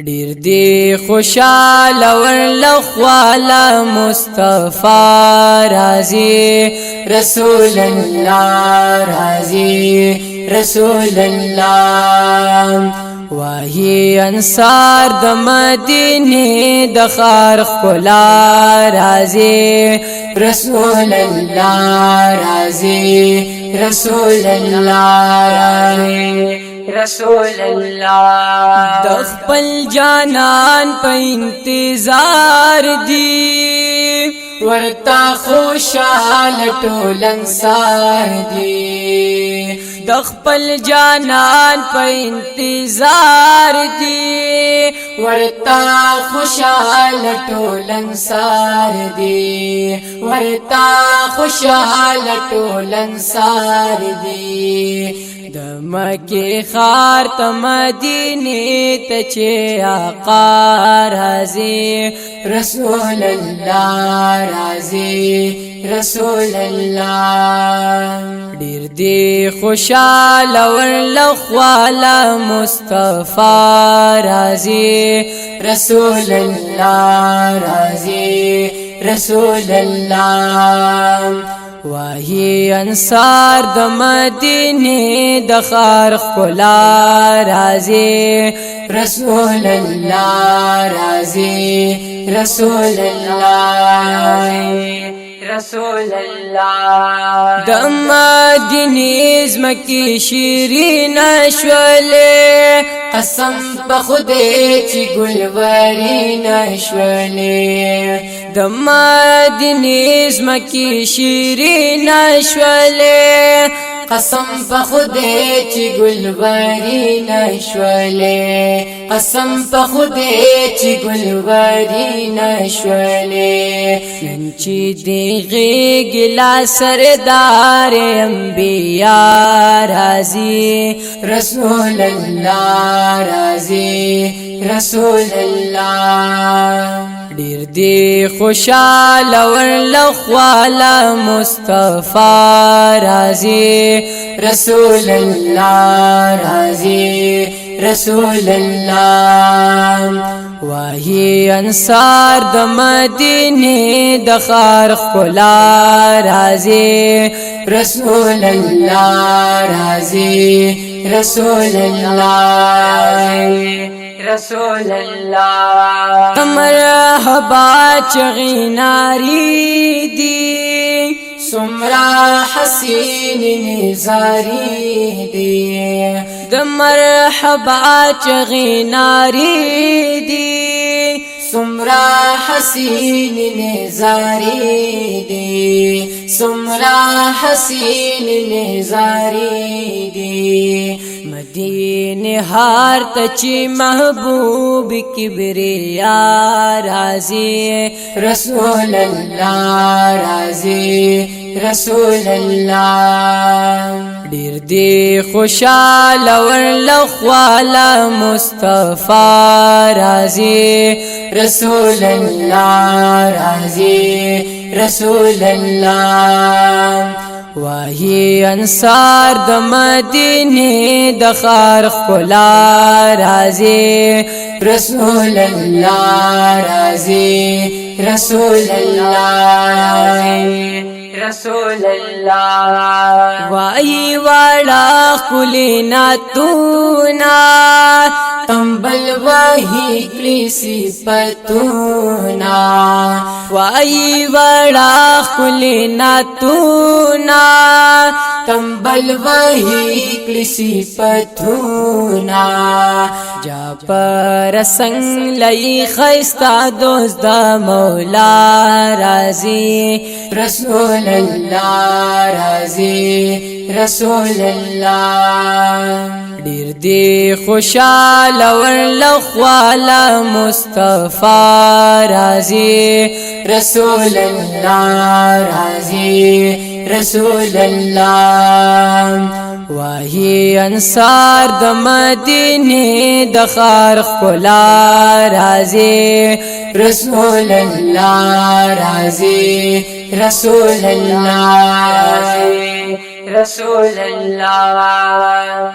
ډیر دی خوشاله ورلخواله مصطفی رازی رسول الله رازی رسول الله وحی انصار د مدینه د خار خلا رازی رسول الله رازی رسول الله رسول الله د خپل جانان په انتظار دی ورتا خوشاله ټول انصار دی د خپل جانان په انتظار دی ورتا خوشاله ټول انصار دی ورتا خوشاله ټول انصار دی د مکه خار ته مدینه ته چې آقا رازی رسول الله رازی رسول الله ډیر دی خوشاله ورلخواله مصطفی رازی رسول الله رازی رسول الله وحی انصار د مدینه د خار خلا رازی رسول الله رازی رسول الله رسول الله د مدینه زمکی شیرین شولې قسم په خدای چې ګلوری نشولې د مدینه زمکی شیرین شولې قسم په خدای چې ګلوری نشولې قسم په خدای چې ګلوری نشولې نن چې دی غلا سردار انبیاء رازی رسول الله رازی رسول الله ډیر دی خوشاله ورلخواله مصطفی رازی رسول الله رازی رسول الله وحی انصار د مدینه د خار خلا رازی رسول الله رازی رسول الله رسول الله مرحبا چغی ناری دی سمرا حسین نزاری دی د مرحبا چغی ناری دی سمرا حسین نزاری دی سمرا حسین نزاری دی مدینه هار ته چې محبوب کبریا رازی رسول الله رازی رسول الله ډیر دی خوشاله ورلخواله مصطفی رازی رسول الله رازی رسول الله وحی انصار د مدینه د خار خلا رازی رسول الله رازی رسول الله رسول الله وای والا کلینا تونا تنبل وحی کلی صفتونا وای والا کلینا تونا تنبل وحی کلی صفتونا جا پر سنگ لئی خیستا دوست دا مولا رازی رسول الله رازی رسول الله ډیر دی خوشاله ورلخواله مصطفی رازی رسول الله رازی رسول الله وحی انصار د مدینه د خار خلا رازی رسول الله رازی رسول الله رسول الله